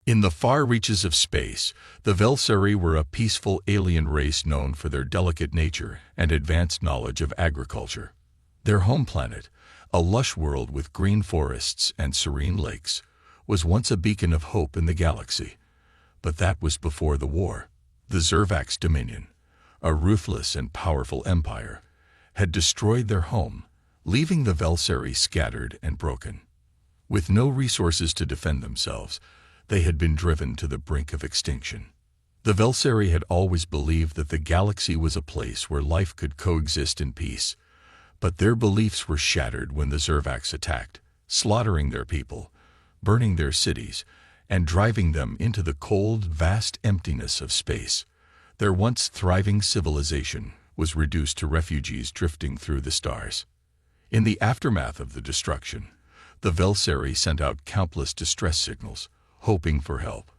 In the far reaches of space, the Velseri were a peaceful alien race known for their delicate nature and advanced knowledge of agriculture. Their home planet, a lush world with green forests and serene lakes, was once a beacon of hope in the galaxy. But that was before the war. The Zervax Dominion, a ruthless and powerful empire, had destroyed their home, leaving the Velseri scattered and broken. With no resources to defend themselves, they had been driven to the brink of extinction. The Velseri had always believed that the galaxy was a place where life could coexist in peace, but their beliefs were shattered when the Zervax attacked, slaughtering their people, burning their cities, and driving them into the cold, vast emptiness of space. Their once thriving civilization was reduced to refugees drifting through the stars. In the aftermath of the destruction, the Velseri sent out countless distress signals, hoping for help.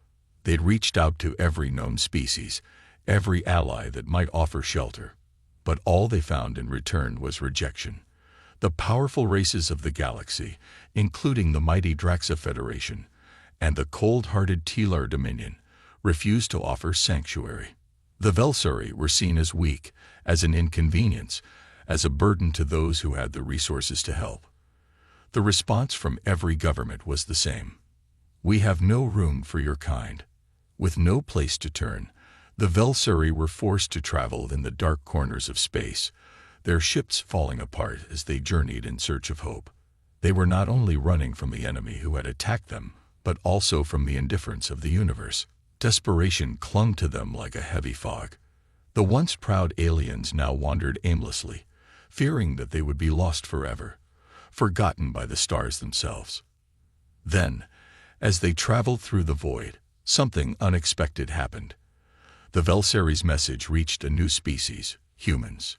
They'd reached out to every known species, every ally that might offer shelter. But all they found in return was rejection. The powerful races of the galaxy, including the mighty Draxa Federation and the cold-hearted Telar Dominion, refused to offer sanctuary. The Velseri were seen as weak, as an inconvenience, as a burden to those who had the resources to help. The response from every government was the same. "We have no room for your kind." With no place to turn, the Velseri were forced to travel in the dark corners of space, their ships falling apart as they journeyed in search of hope. They were not only running from the enemy who had attacked them, but also from the indifference of the universe. Desperation clung to them like a heavy fog. The once proud aliens now wandered aimlessly, fearing that they would be lost forever, forgotten by the stars themselves. Then, as they traveled through the void, something unexpected happened. The Velseri's message reached a new species, humans.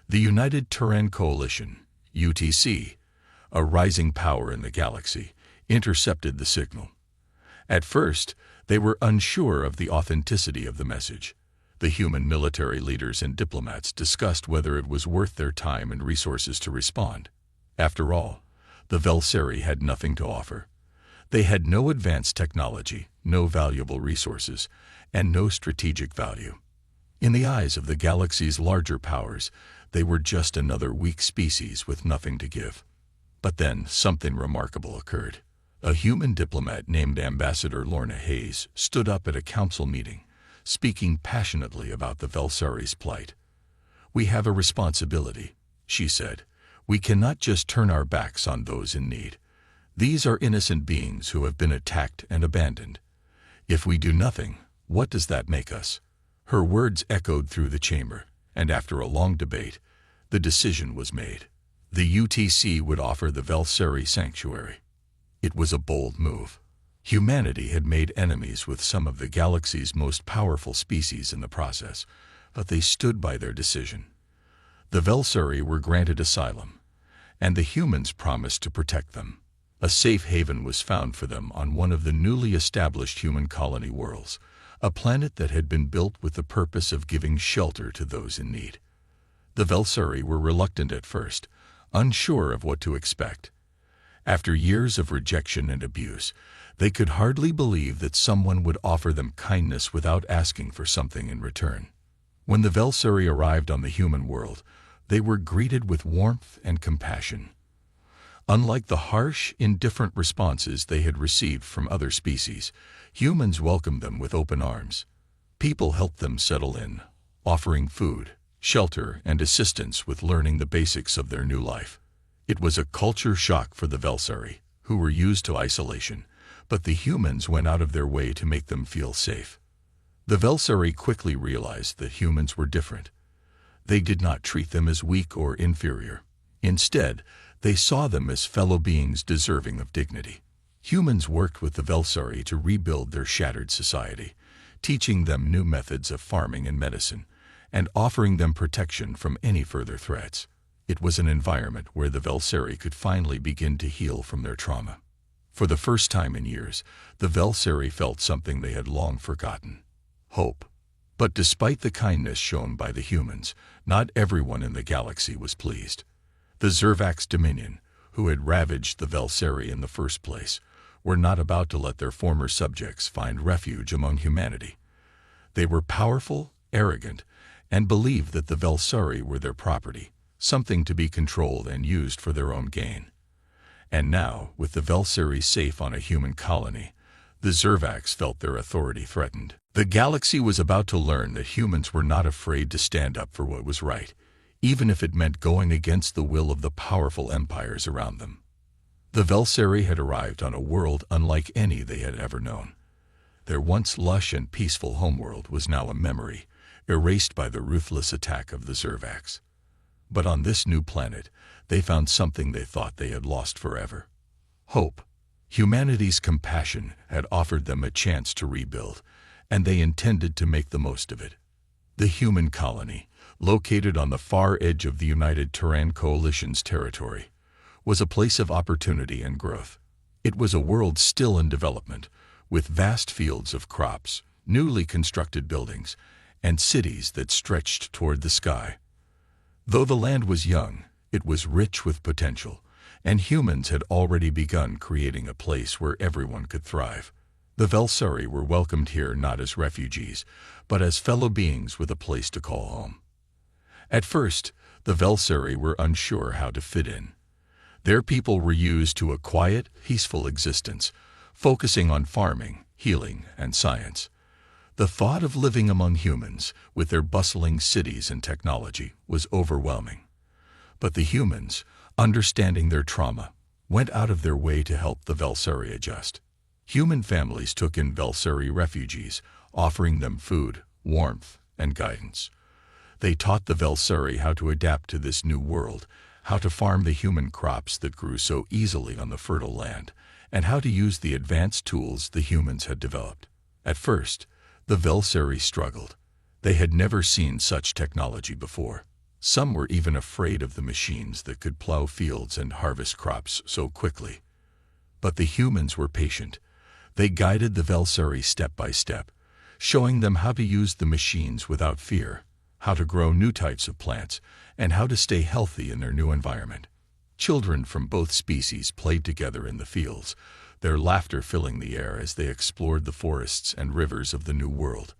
The United Terran Coalition, UTC, a rising power in the galaxy, intercepted the signal. At first, they were unsure of the authenticity of the message. The human military leaders and diplomats discussed whether it was worth their time and resources to respond. After all, the Velseri had nothing to offer. They had no advanced technology, no valuable resources, and no strategic value. In the eyes of the galaxy's larger powers, they were just another weak species with nothing to give. But then something remarkable occurred. A human diplomat named Ambassador Lorna Hayes stood up at a council meeting, speaking passionately about the Velseri's plight. "We have a responsibility," she said. "We cannot just turn our backs on those in need. These are innocent beings who have been attacked and abandoned. If we do nothing, what does that make us?" Her words echoed through the chamber, and after a long debate, the decision was made. The UTC would offer the Velseri sanctuary. It was a bold move. Humanity had made enemies with some of the galaxy's most powerful species in the process, but they stood by their decision. The Velseri were granted asylum, and the humans promised to protect them. A safe haven was found for them on one of the newly established human colony worlds, a planet that had been built with the purpose of giving shelter to those in need. The Velseri were reluctant at first, unsure of what to expect. After years of rejection and abuse, they could hardly believe that someone would offer them kindness without asking for something in return. When the Velseri arrived on the human world, they were greeted with warmth and compassion. Unlike the harsh, indifferent responses they had received from other species, humans welcomed them with open arms. People helped them settle in, offering food, shelter, and assistance with learning the basics of their new life. It was a culture shock for the Velseri, who were used to isolation, but the humans went out of their way to make them feel safe. The Velseri quickly realized that humans were different. They did not treat them as weak or inferior. Instead, they saw them as fellow beings deserving of dignity. Humans worked with the Velseri to rebuild their shattered society, teaching them new methods of farming and medicine, and offering them protection from any further threats. It was an environment where the Velseri could finally begin to heal from their trauma. For the first time in years, the Velseri felt something they had long forgotten: hope. But despite the kindness shown by the humans, not everyone in the galaxy was pleased. The Zervax Dominion, who had ravaged the Velseri in the first place, were not about to let their former subjects find refuge among humanity. They were powerful, arrogant, and believed that the Velsari were their property, something to be controlled and used for their own gain. And now, with the Velsari safe on a human colony, the Zervax felt their authority threatened. The galaxy was about to learn that humans were not afraid to stand up for what was right, even if it meant going against the will of the powerful empires around them. The Velsari had arrived on a world unlike any they had ever known. Their once lush and peaceful homeworld was now a memory, erased by the ruthless attack of the Zervax. But on this new planet, they found something they thought they had lost forever: hope. Humanity's compassion had offered them a chance to rebuild, and they intended to make the most of it. The human colony, located on the far edge of the United Terran Coalition's territory, was a place of opportunity and growth. It was a world still in development, with vast fields of crops, newly constructed buildings, and cities that stretched toward the sky. Though the land was young, it was rich with potential, and humans had already begun creating a place where everyone could thrive. The Velsari were welcomed here not as refugees, but as fellow beings with a place to call home. At first, the Velsari were unsure how to fit in. Their people were used to a quiet, peaceful existence, focusing on farming, healing, and science. The thought of living among humans, with their bustling cities and technology, was overwhelming. But the humans, understanding their trauma, went out of their way to help the Velsari adjust. Human families took in Velsari refugees, offering them food, warmth, and guidance. They taught the Velsari how to adapt to this new world, how to farm the human crops that grew so easily on the fertile land, and how to use the advanced tools the humans had developed. At first, the Velsari struggled. They had never seen such technology before. Some were even afraid of the machines that could plow fields and harvest crops so quickly. But the humans were patient. They guided the Velsari step by step, showing them how to use the machines without fear, how to grow new types of plants, and how to stay healthy in their new environment. Children from both species played together in the fields, their laughter filling the air as they explored the forests and rivers of the new world.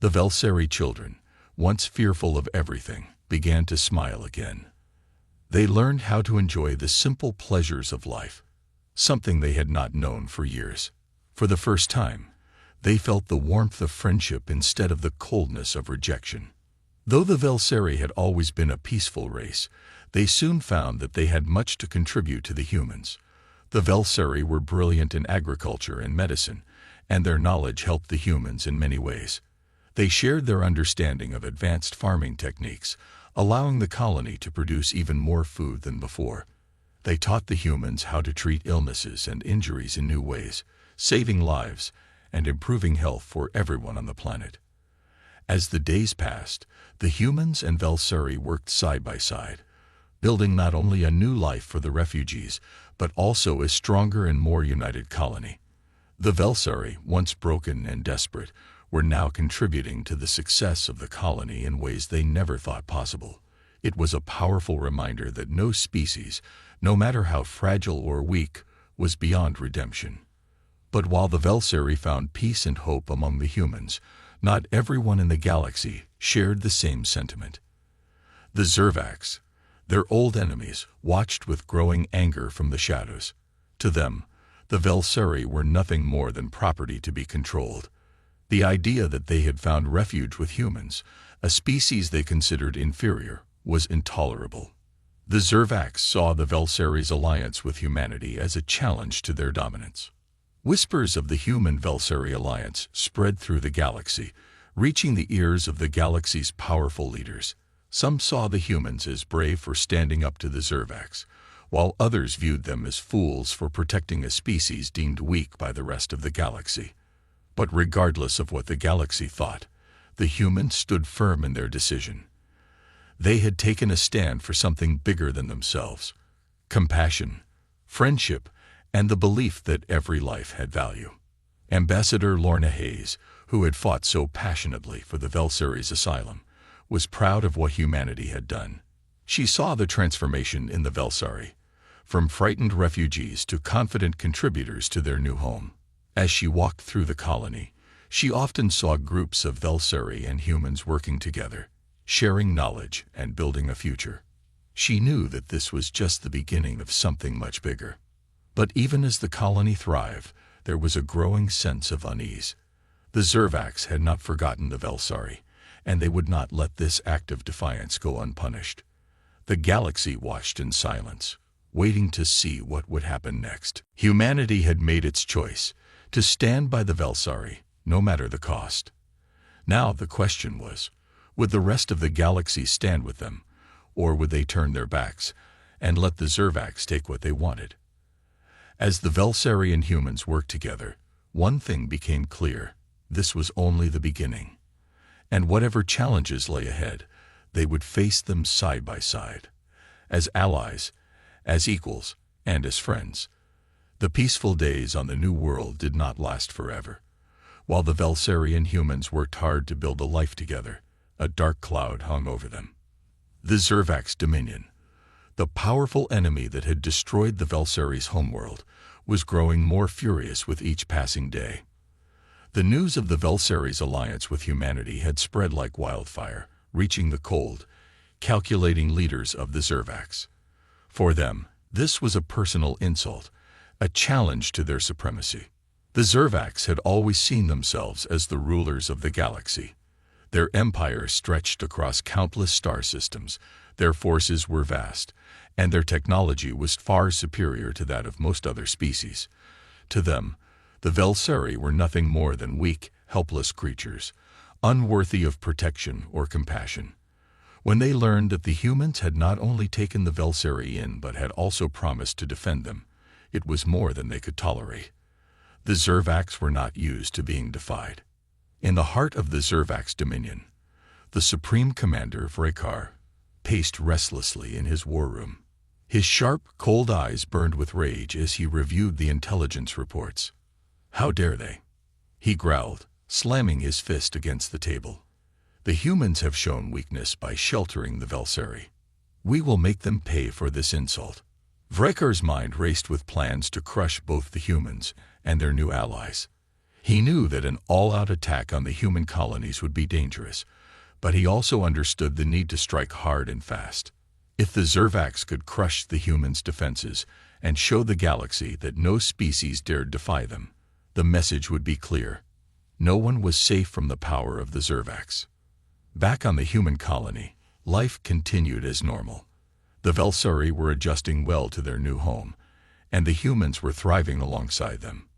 The Velsari children, once fearful of everything, began to smile again. They learned how to enjoy the simple pleasures of life, something they had not known for years. For the first time, they felt the warmth of friendship instead of the coldness of rejection. Though the Velsari had always been a peaceful race, they soon found that they had much to contribute to the humans. The Velsari were brilliant in agriculture and medicine, and their knowledge helped the humans in many ways. They shared their understanding of advanced farming techniques, allowing the colony to produce even more food than before. They taught the humans how to treat illnesses and injuries in new ways, saving lives and improving health for everyone on the planet. As the days passed, the humans and Velsari worked side by side, building not only a new life for the refugees, but also a stronger and more united colony. The Velsari, once broken and desperate, were now contributing to the success of the colony in ways they never thought possible. It was a powerful reminder that no species, no matter how fragile or weak, was beyond redemption. But while the Velsari found peace and hope among the humans, not everyone in the galaxy shared the same sentiment. The Zervax, their old enemies, watched with growing anger from the shadows. To them, the Velsari were nothing more than property to be controlled. The idea that they had found refuge with humans, a species they considered inferior, was intolerable. The Zervax saw the Velsari's alliance with humanity as a challenge to their dominance. Whispers of the human Velsari alliance spread through the galaxy, reaching the ears of the galaxy's powerful leaders. Some saw the humans as brave for standing up to the Zervax, while others viewed them as fools for protecting a species deemed weak by the rest of the galaxy. But regardless of what the galaxy thought, the humans stood firm in their decision. They had taken a stand for something bigger than themselves: compassion, friendship, and the belief that every life had value. Ambassador Lorna Hayes, who had fought so passionately for the Velsari's asylum, was proud of what humanity had done. She saw the transformation in the Velsari, from frightened refugees to confident contributors to their new home. As she walked through the colony, she often saw groups of Velseri and humans working together, sharing knowledge and building a future. She knew that this was just the beginning of something much bigger. But even as the colony thrived, there was a growing sense of unease. The Zervax had not forgotten the Velsari, and they would not let this act of defiance go unpunished. The galaxy watched in silence, waiting to see what would happen next. Humanity had made its choice, to stand by the Velsari, no matter the cost. Now the question was, would the rest of the galaxy stand with them, or would they turn their backs and let the Zervax take what they wanted? As the Velseri and humans worked together, one thing became clear: this was only the beginning. And whatever challenges lay ahead, they would face them side by side, as allies, as equals, and as friends. The peaceful days on the New World did not last forever. While the Velseri and humans worked hard to build a life together, a dark cloud hung over them. The Zervax Dominion, the powerful enemy that had destroyed the Velseri's homeworld, was growing more furious with each passing day. The news of the Velseri's alliance with humanity had spread like wildfire, reaching the cold, calculating leaders of the Zervax. For them, this was a personal insult, a challenge to their supremacy. The Zervax had always seen themselves as the rulers of the galaxy. Their empire stretched across countless star systems, their forces were vast, and their technology was far superior to that of most other species. To them, the Velseri were nothing more than weak, helpless creatures, unworthy of protection or compassion. When they learned that the humans had not only taken the Velseri in but had also promised to defend them, it was more than they could tolerate. The Zervax were not used to being defied. In the heart of the Zervax Dominion, the Supreme Commander Vrekar paced restlessly in his war room. His sharp, cold eyes burned with rage as he reviewed the intelligence reports. "How dare they?" he growled, slamming his fist against the table. "The humans have shown weakness by sheltering the Velseri. We will make them pay for this insult." Vrekar's mind raced with plans to crush both the humans and their new allies. He knew that an all-out attack on the human colonies would be dangerous, but he also understood the need to strike hard and fast. If the Zervax could crush the humans' defenses and show the galaxy that no species dared defy them, the message would be clear. No one was safe from the power of the Zervax. Back on the human colony, life continued as normal. The Velseri were adjusting well to their new home, and the humans were thriving alongside them.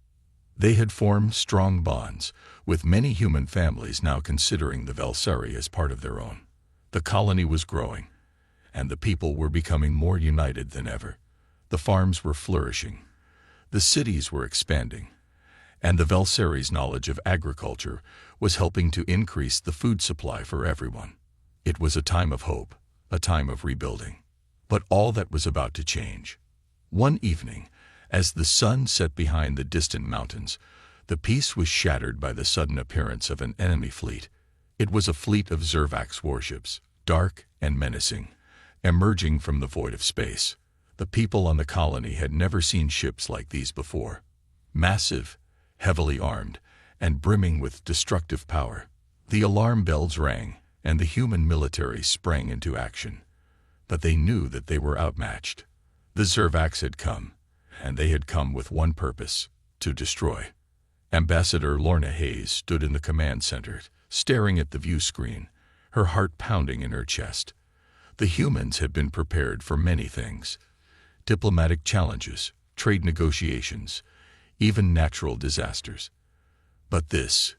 They had formed strong bonds, with many human families now considering the Velseri as part of their own. The colony was growing, and the people were becoming more united than ever. The farms were flourishing, the cities were expanding, and the Velseri's knowledge of agriculture was helping to increase the food supply for everyone. It was a time of hope, a time of rebuilding. But all that was about to change. One evening, as the sun set behind the distant mountains, the peace was shattered by the sudden appearance of an enemy fleet. It was a fleet of Zervax warships, dark and menacing, emerging from the void of space. The people on the colony had never seen ships like these before. Massive, heavily armed, and brimming with destructive power. The alarm bells rang, and the human military sprang into action. But they knew that they were outmatched. The Zervax had come, and they had come with one purpose: to destroy. Ambassador Lorna Hayes stood in the command center, staring at the view screen, her heart pounding in her chest. The humans had been prepared for many things: diplomatic challenges, trade negotiations, even natural disasters. But this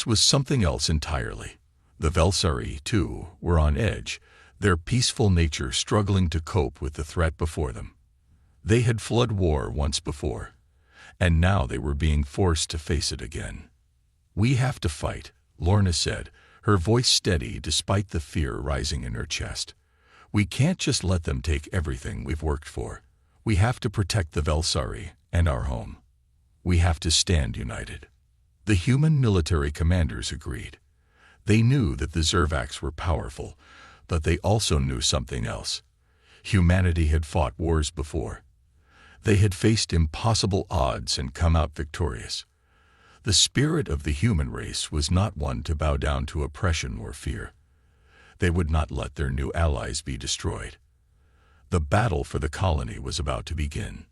was something else entirely. The Velseri, too, were on edge, their peaceful nature struggling to cope with the threat before them. They had fled war once before, and now they were being forced to face it again. "We have to fight," Lorna said, her voice steady despite the fear rising in her chest. "We can't just let them take everything we've worked for. We have to protect the Velseri and our home. We have to stand united." The human military commanders agreed. They knew that the Zervax were powerful, but they also knew something else. Humanity had fought wars before, They had faced impossible odds and come out victorious. The spirit of the human race was not one to bow down to oppression or fear. They would not let their new allies be destroyed. The battle for the colony was about to begin.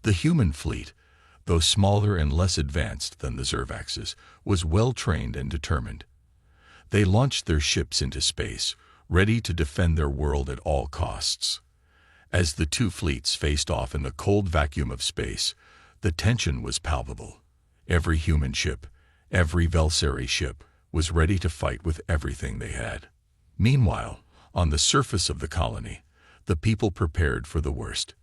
The human fleet, though smaller and less advanced than the Zervaxes, was well-trained and determined. They launched their ships into space, ready to defend their world at all costs. As the two fleets faced off in the cold vacuum of space, the tension was palpable. Every human ship, every Velseri ship, was ready to fight with everything they had. Meanwhile, on the surface of the colony, the people prepared for the worst.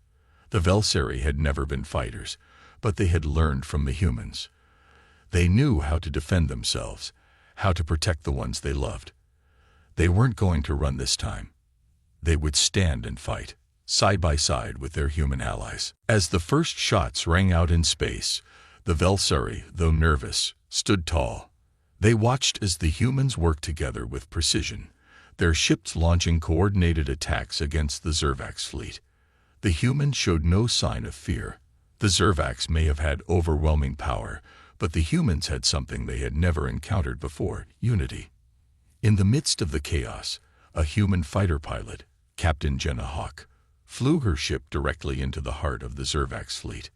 The Velseri had never been fighters, but they had learned from the humans. They knew how to defend themselves, how to protect the ones they loved. They weren't going to run this time. They would stand and fight, side by side with their human allies. As the first shots rang out in space, the Velseri, though nervous, stood tall. They watched as the humans worked together with precision, their ships launching coordinated attacks against the Zervax fleet. The humans showed no sign of fear. The Zervax may have had overwhelming power, but the humans had something they had never encountered before: unity. In the midst of the chaos, a human fighter pilot, Captain Jenna Hawk, flew her ship directly into the heart of the Zervax fleet.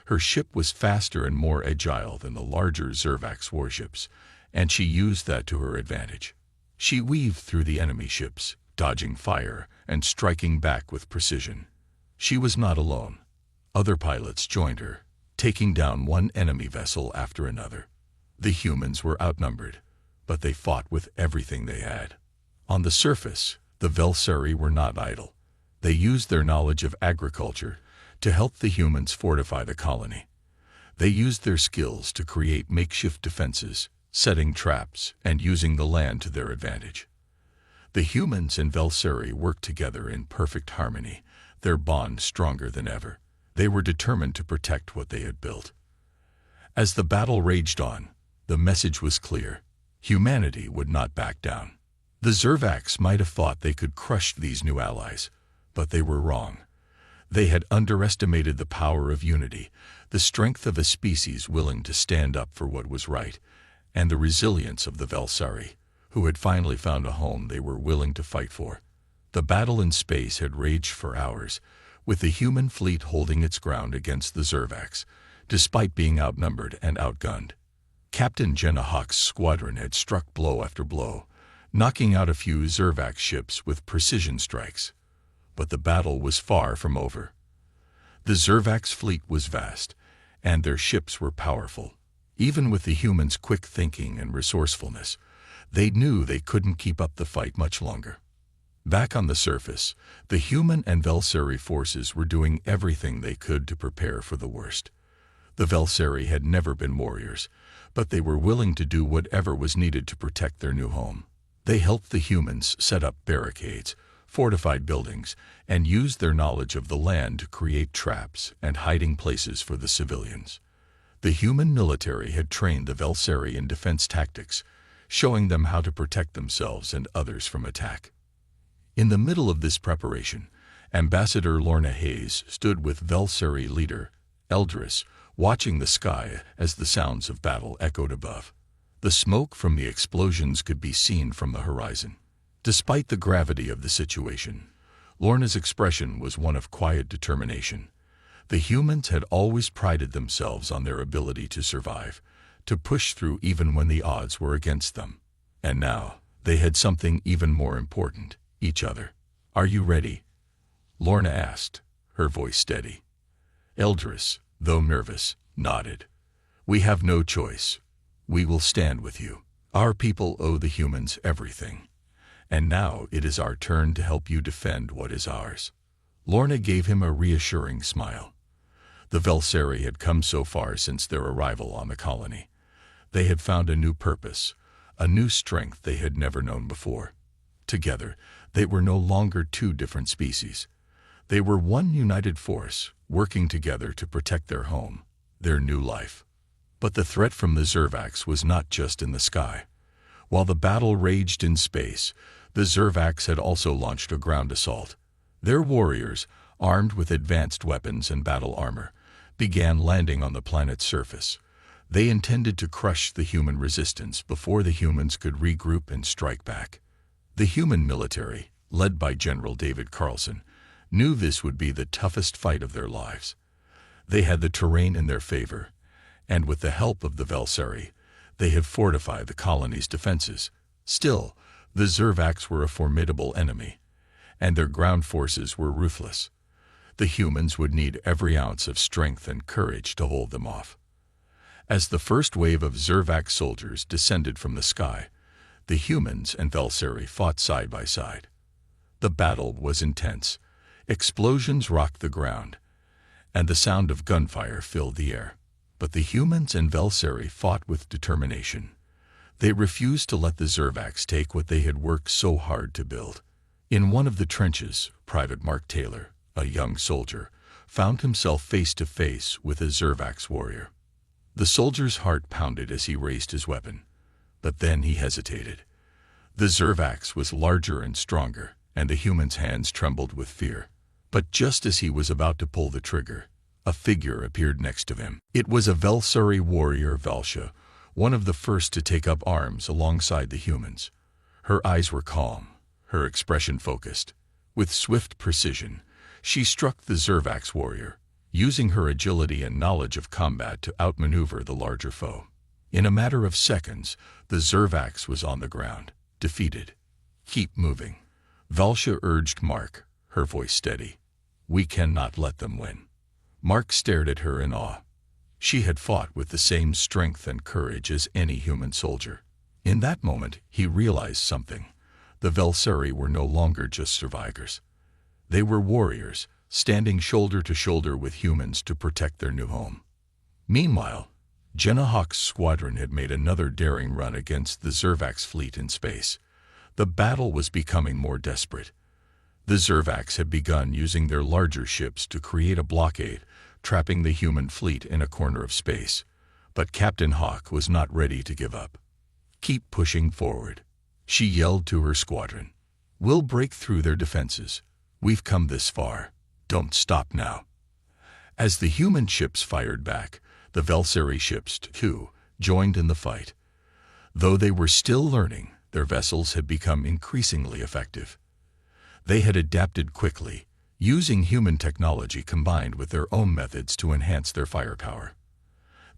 Her ship was faster and more agile than the larger Zervax warships, and she used that to her advantage. She weaved through the enemy ships, dodging fire and striking back with precision. She was not alone. Other pilots joined her, taking down one enemy vessel after another. The humans were outnumbered, but they fought with everything they had. On the surface, the Velseri were not idle. They used their knowledge of agriculture to help the humans fortify the colony. They used their skills to create makeshift defenses, setting traps and using the land to their advantage. The humans and Velseri worked together in perfect harmony, their bond stronger than ever. They were determined to protect what they had built. As the battle raged on, the message was clear: humanity would not back down. The Zervax might have thought they could crush these new allies, but they were wrong. They had underestimated the power of unity, the strength of a species willing to stand up for what was right, and the resilience of the Velseri, who had finally found a home they were willing to fight for. The battle in space had raged for hours, with the human fleet holding its ground against the Zervax, despite being outnumbered and outgunned. Captain Jenna Hawk's squadron had struck blow after blow, knocking out a few Zervax ships with precision strikes. But the battle was far from over. The Zervax fleet was vast, and their ships were powerful. Even with the humans' quick thinking and resourcefulness, they knew they couldn't keep up the fight much longer. Back on the surface, the human and Velseri forces were doing everything they could to prepare for the worst. The Velseri had never been warriors, but they were willing to do whatever was needed to protect their new home. They helped the humans set up barricades, fortified buildings, and used their knowledge of the land to create traps and hiding places for the civilians. The human military had trained the Velseri in defense tactics, showing them how to protect themselves and others from attack. In the middle of this preparation, Ambassador Lorna Hayes stood with Velseri leader Eldris, watching the sky as the sounds of battle echoed above. The smoke from the explosions could be seen from the horizon. Despite the gravity of the situation, Lorna's expression was one of quiet determination. The humans had always prided themselves on their ability to survive, to push through even when the odds were against them. And now, they had something even more important: each other. "Are you ready?" Lorna asked, her voice steady. Eldris, though nervous, nodded. "We have no choice. We will stand with you. Our people owe the humans everything. And now it is our turn to help you defend what is ours." Lorna gave him a reassuring smile. The Velseri had come so far since their arrival on the colony. They had found a new purpose, a new strength they had never known before. Together, they were no longer two different species. They were one united force, working together to protect their home, their new life. But the threat from the Zervax was not just in the sky. While the battle raged in space, the Zervax had also launched a ground assault. Their warriors, armed with advanced weapons and battle armor, began landing on the planet's surface. They intended to crush the human resistance before the humans could regroup and strike back. The human military, led by General David Carlson, knew this would be the toughest fight of their lives. They had the terrain in their favor, and with the help of the Velseri, they had fortified the colony's defenses. Still, the Zervax were a formidable enemy, and their ground forces were ruthless. The humans would need every ounce of strength and courage to hold them off. As the first wave of Zervax soldiers descended from the sky, the humans and Velseri fought side by side. The battle was intense. Explosions rocked the ground, and the sound of gunfire filled the air. But the humans and Velseri fought with determination. They refused to let the Zervax take what they had worked so hard to build. In one of the trenches, Private Mark Taylor, a young soldier, found himself face to face with a Zervax warrior. The soldier's heart pounded as he raised his weapon, but then he hesitated. The Zervax was larger and stronger, and the human's hands trembled with fear. But just as he was about to pull the trigger, a figure appeared next to him. It was a Velseri warrior, Velsha, one of the first to take up arms alongside the humans. Her eyes were calm, her expression focused. With swift precision, she struck the Zervax warrior, using her agility and knowledge of combat to outmaneuver the larger foe. In a matter of seconds, the Zervax was on the ground, defeated. "Keep moving," Velsha urged Mark, her voice steady. "We cannot let them win." Mark stared at her in awe. She had fought with the same strength and courage as any human soldier. In that moment, he realized something. The Velseri were no longer just survivors. They were warriors, standing shoulder to shoulder with humans to protect their new home. Meanwhile, Jenna Hawk's squadron had made another daring run against the Zervax fleet in space. The battle was becoming more desperate. The Zervax had begun using their larger ships to create a blockade, trapping the human fleet in a corner of space. But Captain Hawk was not ready to give up. "Keep pushing forward," she yelled to her squadron. "We'll break through their defenses. We've come this far. Don't stop now." As the human ships fired back, the Velseri ships, too, joined in the fight. Though they were still learning, their vessels had become increasingly effective. They had adapted quickly, using human technology combined with their own methods to enhance their firepower.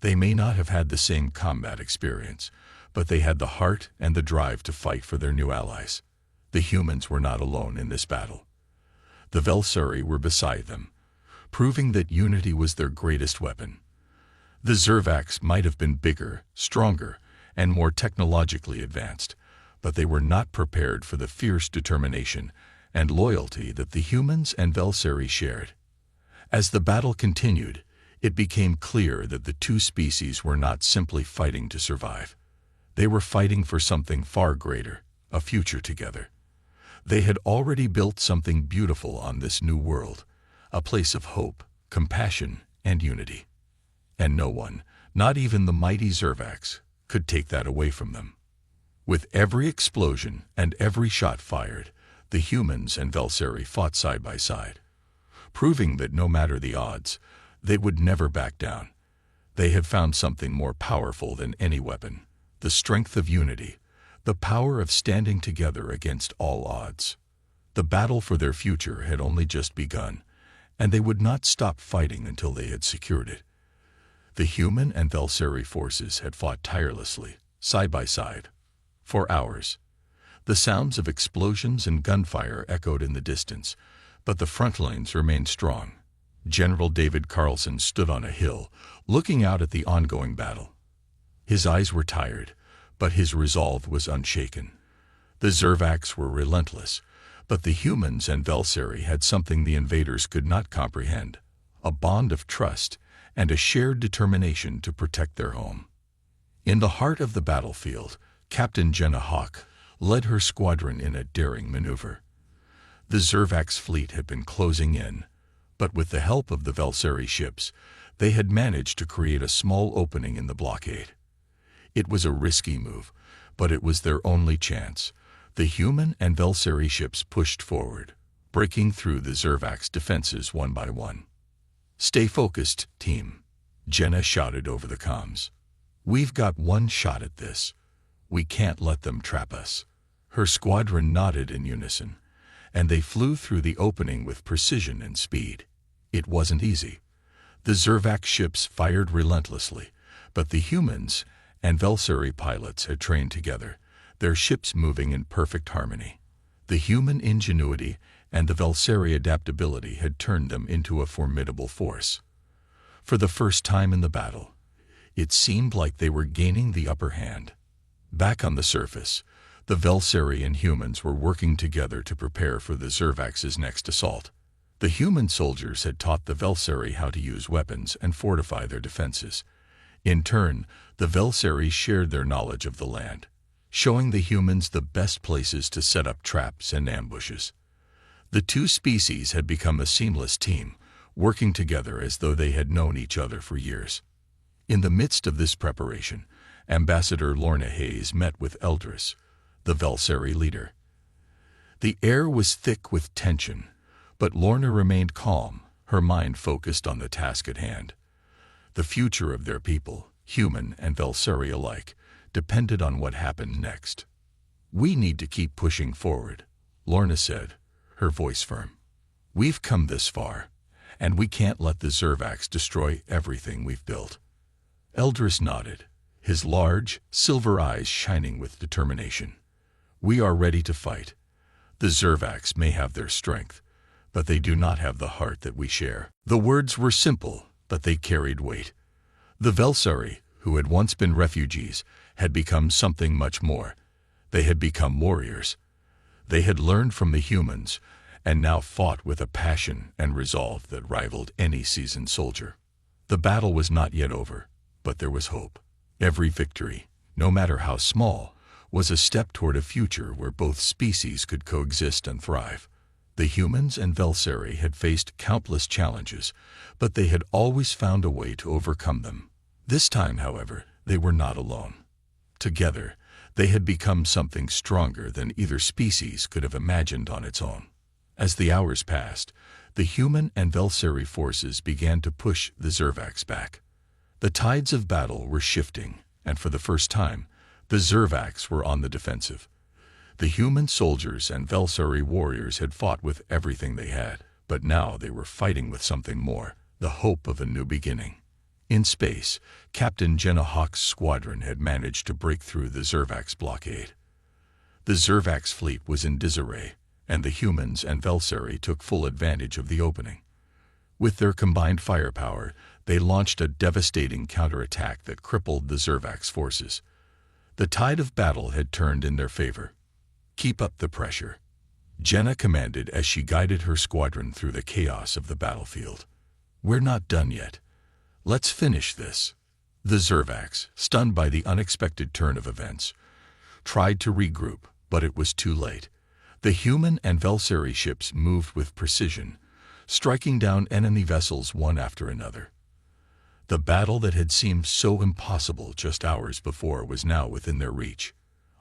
They may not have had the same combat experience, but they had the heart and the drive to fight for their new allies. The humans were not alone in this battle. The Velseri were beside them, proving that unity was their greatest weapon. The Zervax might have been bigger, stronger, and more technologically advanced, but they were not prepared for the fierce determination and loyalty that the humans and Velseri shared. As the battle continued, it became clear that the two species were not simply fighting to survive. They were fighting for something far greater, a future together. They had already built something beautiful on this new world, a place of hope, compassion, and unity. And no one, not even the mighty Zervax, could take that away from them. With every explosion and every shot fired, the humans and Velseri fought side by side, proving that no matter the odds, they would never back down. They had found something more powerful than any weapon, the strength of unity, the power of standing together against all odds. The battle for their future had only just begun, and they would not stop fighting until they had secured it. The human and Velseri forces had fought tirelessly, side by side, for hours. The sounds of explosions and gunfire echoed in the distance, but the front lines remained strong. General David Carlson stood on a hill, looking out at the ongoing battle. His eyes were tired, but his resolve was unshaken. The Zervax were relentless, but the humans and Velseri had something the invaders could not comprehend, a bond of trust and a shared determination to protect their home. In the heart of the battlefield, Captain Jenna Hawk led her squadron in a daring maneuver. The Zervax fleet had been closing in, but with the help of the Velseri ships, they had managed to create a small opening in the blockade. It was a risky move, but it was their only chance. The human and Velseri ships pushed forward, breaking through the Zervak's defenses one by one. "Stay focused, team," Jenna shouted over the comms. "We've got one shot at this. We can't let them trap us." Her squadron nodded in unison, and they flew through the opening with precision and speed. It wasn't easy. The Zervak ships fired relentlessly, but the humans and Velseri pilots had trained together, their ships moving in perfect harmony. The human ingenuity and the Velseri adaptability had turned them into a formidable force. For the first time in the battle, it seemed like they were gaining the upper hand. Back on the surface, the Velseri and humans were working together to prepare for the Zervak's next assault. The human soldiers had taught the Velseri how to use weapons and fortify their defenses. In turn, the Velseri shared their knowledge of the land, showing the humans the best places to set up traps and ambushes. The two species had become a seamless team, working together as though they had known each other for years. In the midst of this preparation, Ambassador Lorna Hayes met with Eldris, the Velseri leader. The air was thick with tension, but Lorna remained calm, her mind focused on the task at hand. The future of their people, human and Velseri alike, depended on what happened next. "We need to keep pushing forward," Lorna said, her voice firm. "We've come this far, and we can't let the Zervaks destroy everything we've built." Eldris nodded, his large, silver eyes shining with determination. "We are ready to fight. The Zervaks may have their strength, but they do not have the heart that we share." The words were simple, but they carried weight. The Velseri, who had once been refugees, had become something much more. They had become warriors. They had learned from the humans, and now fought with a passion and resolve that rivaled any seasoned soldier. The battle was not yet over, but there was hope. Every victory, no matter how small, was a step toward a future where both species could coexist and thrive. The humans and Velseri had faced countless challenges, but they had always found a way to overcome them. This time, however, they were not alone. Together, they had become something stronger than either species could have imagined on its own. As the hours passed, the human and Velseri forces began to push the Zervaks back. The tides of battle were shifting, and for the first time, the Zervaks were on the defensive. The human soldiers and Velseri warriors had fought with everything they had, but now they were fighting with something more, the hope of a new beginning. In space, Captain Jenna Hawk's squadron had managed to break through the Zervak's blockade. The Zervak's fleet was in disarray, and the humans and Velseri took full advantage of the opening. With their combined firepower, they launched a devastating counterattack that crippled the Zervak's forces. The tide of battle had turned in their favor. "Keep up the pressure," Jenna commanded as she guided her squadron through the chaos of the battlefield. "We're not done yet. Let's finish this." The Zervaks, stunned by the unexpected turn of events, tried to regroup, but it was too late. The human and Velseri ships moved with precision, striking down enemy vessels one after another. The battle that had seemed so impossible just hours before was now within their reach.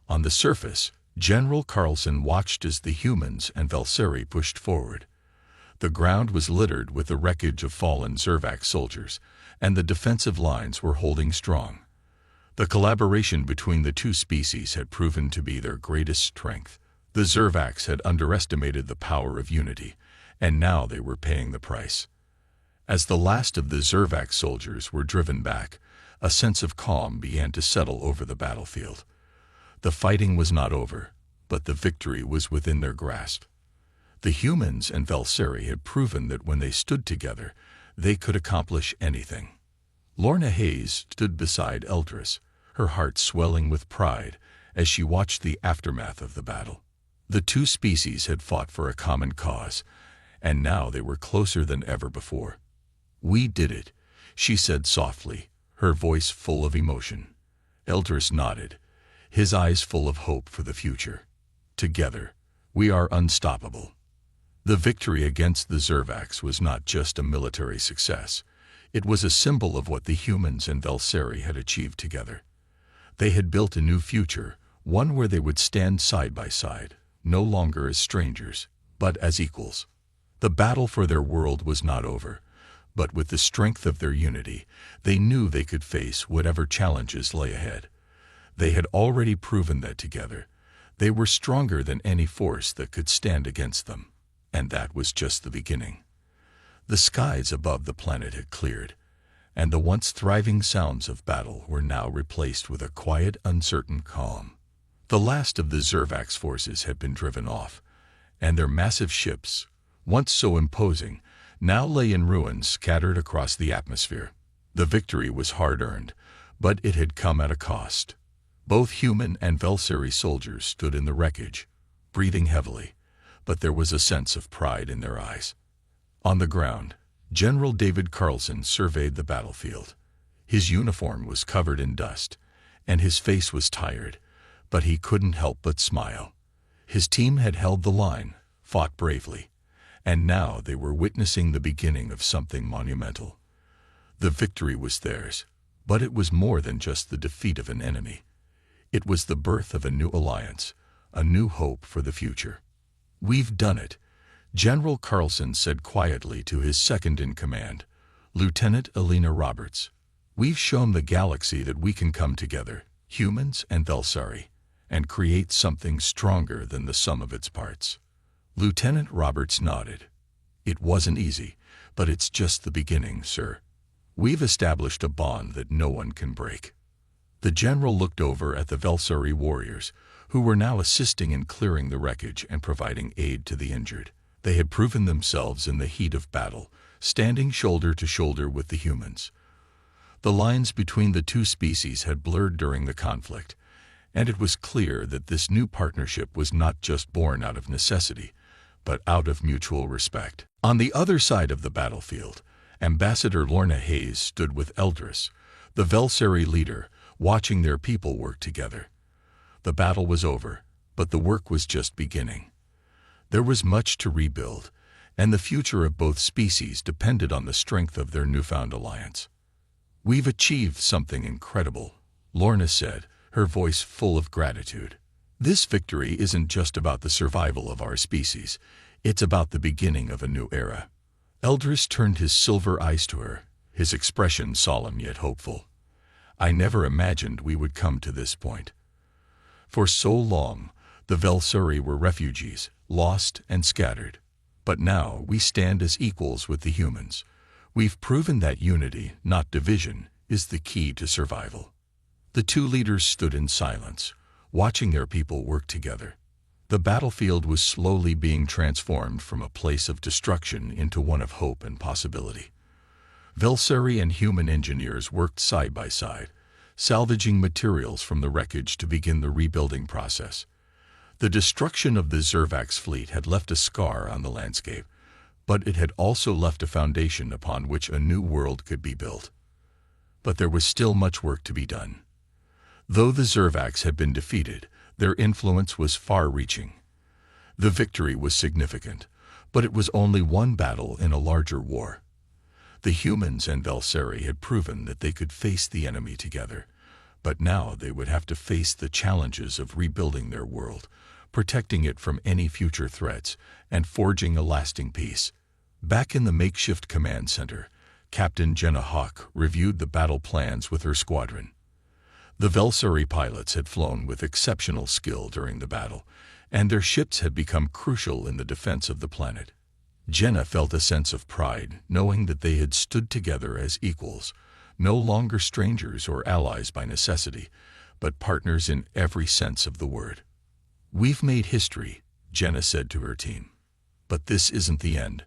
On the surface, General Carlson watched as the humans and Velseri pushed forward. The ground was littered with the wreckage of fallen Zervak soldiers, and the defensive lines were holding strong. The collaboration between the two species had proven to be their greatest strength. The Zervaks had underestimated the power of unity, and now they were paying the price. As the last of the Zervak soldiers were driven back, a sense of calm began to settle over the battlefield. The fighting was not over, but the victory was within their grasp. The humans and Velseri had proven that when they stood together, they could accomplish anything. Lorna Hayes stood beside Eldris, her heart swelling with pride as she watched the aftermath of the battle. The two species had fought for a common cause, and now they were closer than ever before. "We did it," she said softly, her voice full of emotion. Eldris nodded, his eyes full of hope for the future. "Together, we are unstoppable." The victory against the Zervaks was not just a military success. It was a symbol of what the humans and Velseri had achieved together. They had built a new future, one where they would stand side by side, no longer as strangers, but as equals. The battle for their world was not over, but with the strength of their unity, they knew they could face whatever challenges lay ahead. They had already proven that together, they were stronger than any force that could stand against them. And that was just the beginning. The skies above the planet had cleared, and the once thriving sounds of battle were now replaced with a quiet, uncertain calm. The last of the Zervax forces had been driven off, and their massive ships, once so imposing, now lay in ruins scattered across the atmosphere. The victory was hard-earned, but it had come at a cost. Both human and Velseri soldiers stood in the wreckage, breathing heavily, but there was a sense of pride in their eyes. On the ground, General David Carlson surveyed the battlefield. His uniform was covered in dust, and his face was tired, but he couldn't help but smile. His team had held the line, fought bravely, and now they were witnessing the beginning of something monumental. The victory was theirs, but it was more than just the defeat of an enemy. It was the birth of a new alliance, a new hope for the future. "We've done it," General Carlson said quietly to his second-in-command, Lieutenant Elena Roberts. "We've shown the galaxy that we can come together, humans and Velsari, and create something stronger than the sum of its parts." Lieutenant Roberts nodded. "It wasn't easy, but it's just the beginning, sir. We've established a bond that no one can break." The general looked over at the Velsari warriors, who were now assisting in clearing the wreckage and providing aid to the injured. They had proven themselves in the heat of battle, standing shoulder to shoulder with the humans. The lines between the two species had blurred during the conflict, and it was clear that this new partnership was not just born out of necessity, but out of mutual respect. On the other side of the battlefield, Ambassador Lorna Hayes stood with Eldris, the Velsari leader, watching their people work together. The battle was over, but the work was just beginning. There was much to rebuild, and the future of both species depended on the strength of their newfound alliance. "We've achieved something incredible," Lorna said, her voice full of gratitude. "This victory isn't just about the survival of our species, it's about the beginning of a new era." Eldris turned his silver eyes to her, his expression solemn yet hopeful. "I never imagined we would come to this point. For so long, the Velsari were refugees, lost and scattered. But now we stand as equals with the humans. We've proven that unity, not division, is the key to survival." The two leaders stood in silence, watching their people work together. The battlefield was slowly being transformed from a place of destruction into one of hope and possibility. Velsari and human engineers worked side by side, salvaging materials from the wreckage to begin the rebuilding process. The destruction of the Zervax fleet had left a scar on the landscape, but it had also left a foundation upon which a new world could be built. But there was still much work to be done. Though the Zervax had been defeated, their influence was far-reaching. The victory was significant, but it was only one battle in a larger war. The humans and Velsari had proven that they could face the enemy together, but now they would have to face the challenges of rebuilding their world, protecting it from any future threats, and forging a lasting peace. Back in the makeshift command center, Captain Jenna Hawk reviewed the battle plans with her squadron. The Velsari pilots had flown with exceptional skill during the battle, and their ships had become crucial in the defense of the planet. Jenna felt a sense of pride, knowing that they had stood together as equals, no longer strangers or allies by necessity, but partners in every sense of the word. "We've made history," Jenna said to her team. "But this isn't the end.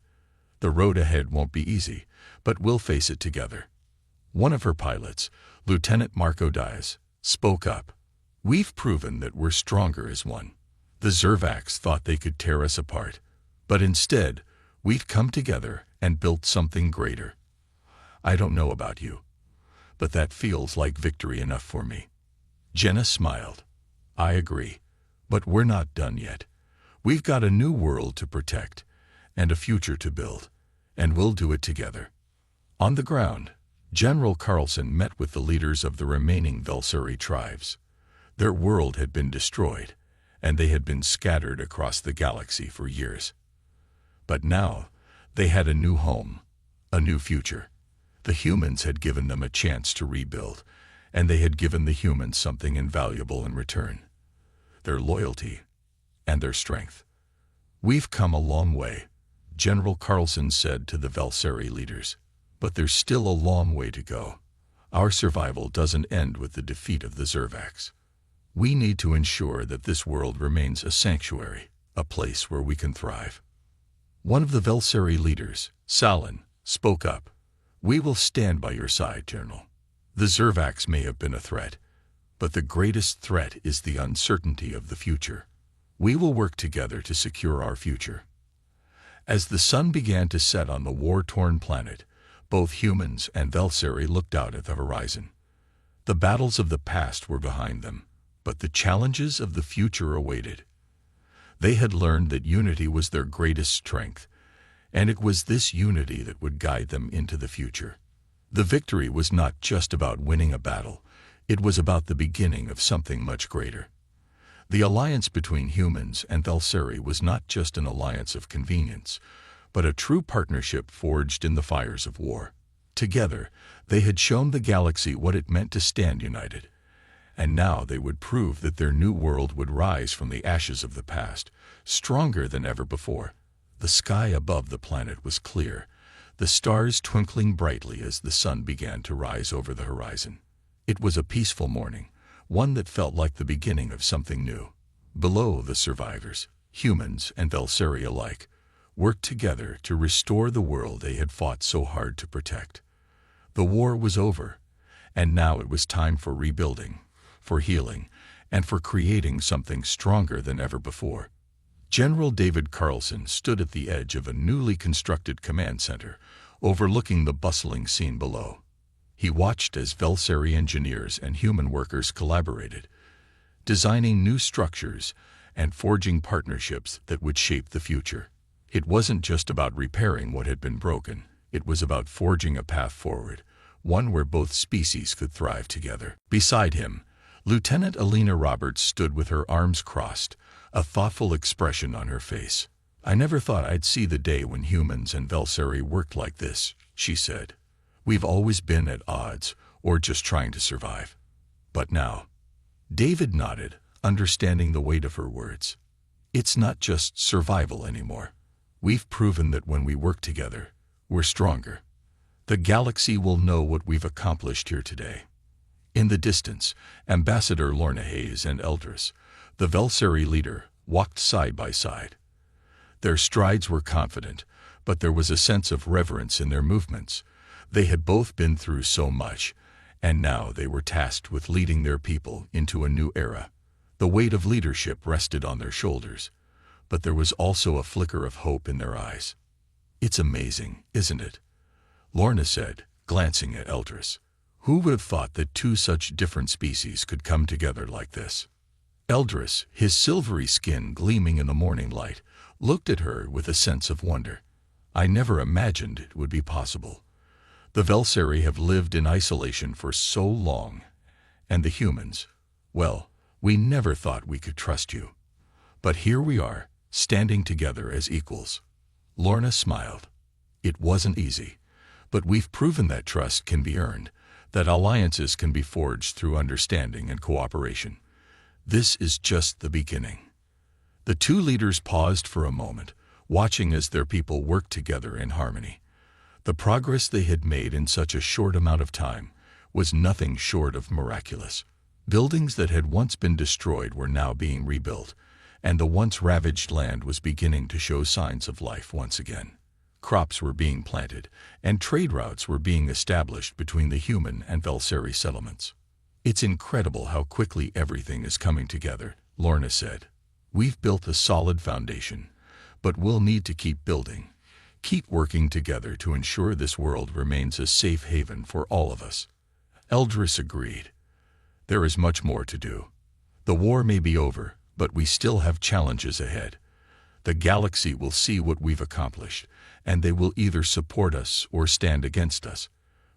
The road ahead won't be easy, but we'll face it together." One of her pilots, Lieutenant Marco Diaz, spoke up. "We've proven that we're stronger as one. The Zervax thought they could tear us apart, but instead, we've come together and built something greater. I don't know about you, but that feels like victory enough for me." Jenna smiled. "I agree, but we're not done yet. We've got a new world to protect and a future to build, and we'll do it together." On the ground, General Carlson met with the leaders of the remaining Velsari tribes. Their world had been destroyed, and they had been scattered across the galaxy for years. But now, they had a new home, a new future. The humans had given them a chance to rebuild, and they had given the humans something invaluable in return: their loyalty and their strength. "We've come a long way," General Carlson said to the Velseri leaders. "But there's still a long way to go. Our survival doesn't end with the defeat of the Zervax. We need to ensure that this world remains a sanctuary, a place where we can thrive." One of the Velseri leaders, Salin, spoke up. "We will stand by your side, General. The Zervax may have been a threat, but the greatest threat is the uncertainty of the future. We will work together to secure our future." As the sun began to set on the war-torn planet, both humans and Velseri looked out at the horizon. The battles of the past were behind them, but the challenges of the future awaited. They had learned that unity was their greatest strength, and it was this unity that would guide them into the future. The victory was not just about winning a battle, it was about the beginning of something much greater. The alliance between humans and Velseri was not just an alliance of convenience, but a true partnership forged in the fires of war. Together, they had shown the galaxy what it meant to stand united, and now they would prove that their new world would rise from the ashes of the past, stronger than ever before. The sky above the planet was clear, the stars twinkling brightly as the sun began to rise over the horizon. It was a peaceful morning, one that felt like the beginning of something new. Below, the survivors, humans and Velseri alike, worked together to restore the world they had fought so hard to protect. The war was over, and now it was time for rebuilding, for healing, and for creating something stronger than ever before. General David Carlson stood at the edge of a newly constructed command center, overlooking the bustling scene below. He watched as Velseri engineers and human workers collaborated, designing new structures and forging partnerships that would shape the future. It wasn't just about repairing what had been broken, it was about forging a path forward, one where both species could thrive together. Beside him, Lieutenant Alina Roberts stood with her arms crossed, a thoughtful expression on her face. "I never thought I'd see the day when humans and Velseri worked like this," she said. "We've always been at odds, or just trying to survive. But now..." David nodded, understanding the weight of her words. "It's not just survival anymore. We've proven that when we work together, we're stronger. The galaxy will know what we've accomplished here today." In the distance, Ambassador Lorna Hayes and Eldris, the Velseri leader, walked side by side. Their strides were confident, but there was a sense of reverence in their movements. They had both been through so much, and now they were tasked with leading their people into a new era. The weight of leadership rested on their shoulders, but there was also a flicker of hope in their eyes. "It's amazing, isn't it?" Lorna said, glancing at Eldris. "Who would have thought that two such different species could come together like this?" Eldris, his silvery skin gleaming in the morning light, looked at her with a sense of wonder. "I never imagined it would be possible. The Velseri have lived in isolation for so long, and the humans, well, we never thought we could trust you. But here we are, standing together as equals." Lorna smiled. "It wasn't easy, but we've proven that trust can be earned, that alliances can be forged through understanding and cooperation. This is just the beginning." The two leaders paused for a moment, watching as their people worked together in harmony. The progress they had made in such a short amount of time was nothing short of miraculous. Buildings that had once been destroyed were now being rebuilt, and the once ravaged land was beginning to show signs of life once again. Crops were being planted, and trade routes were being established between the human and Velseri settlements. "It's incredible how quickly everything is coming together," Lorna said. "We've built a solid foundation, but we'll need to keep building, keep working together to ensure this world remains a safe haven for all of us." Eldris agreed. "There is much more to do. The war may be over, but we still have challenges ahead. The galaxy will see what we've accomplished, and they will either support us or stand against us.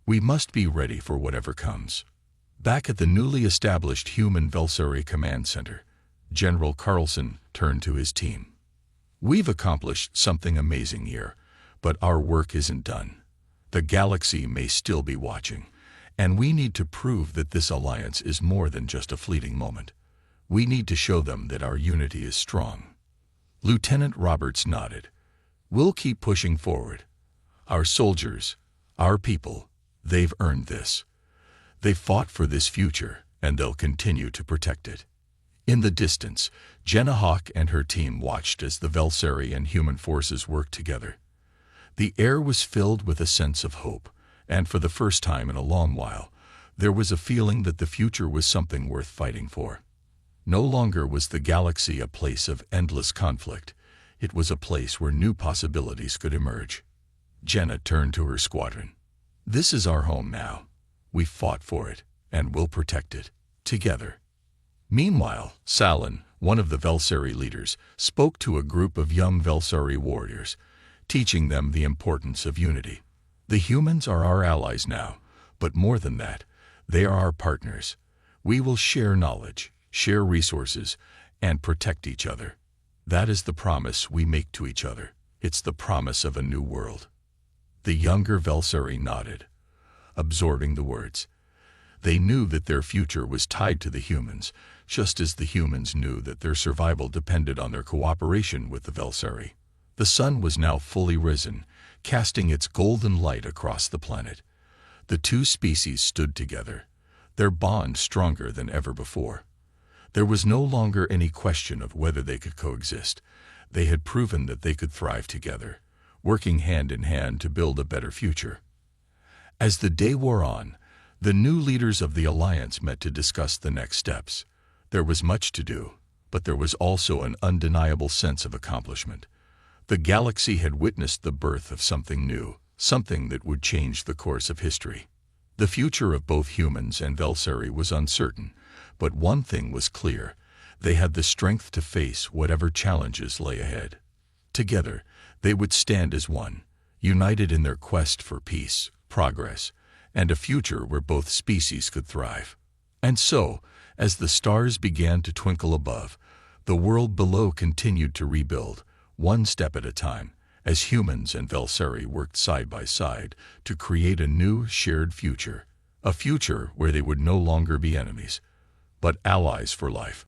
We must be ready for whatever comes." Back at the newly established human Velseri command center, General Carlson turned to his team. We've accomplished something amazing here, but our work isn't done. The galaxy may still be watching, and we need to prove that this alliance is more than just a fleeting moment. We need to show them that our unity is strong. Lieutenant Roberts nodded. We'll keep pushing forward. Our soldiers, our people, they've earned this. They fought for this future, and they'll continue to protect it. In the distance, Jenna Hawk and her team watched as the Velseri and human forces worked together. The air was filled with a sense of hope, and for the first time in a long while, there was a feeling that the future was something worth fighting for. No longer was the galaxy a place of endless conflict. It was a place where new possibilities could emerge. Jenna turned to her squadron. This is our home now. We fought for it, and we'll protect it, together. Meanwhile, Salin, one of the Velseri leaders, spoke to a group of young Velseri warriors, teaching them the importance of unity. The humans are our allies now, but more than that, they are our partners. We will share knowledge, share resources, and protect each other. That is the promise we make to each other. It's the promise of a new world. The younger Velseri nodded, absorbing the words. They knew that their future was tied to the humans, just as the humans knew that their survival depended on their cooperation with the Velseri. The sun was now fully risen, casting its golden light across the planet. The two species stood together, their bond stronger than ever before. There was no longer any question of whether they could coexist. They had proven that they could thrive together, working hand in hand to build a better future. As the day wore on, the new leaders of the Alliance met to discuss the next steps. There was much to do, but there was also an undeniable sense of accomplishment. The galaxy had witnessed the birth of something new, something that would change the course of history. The future of both humans and Velseri was uncertain, but one thing was clear: they had the strength to face whatever challenges lay ahead. Together, they would stand as one, united in their quest for peace, progress, and a future where both species could thrive. And so, as the stars began to twinkle above, the world below continued to rebuild, one step at a time, as humans and Velseri worked side by side to create a new, shared future, a future where they would no longer be enemies, but allies for life.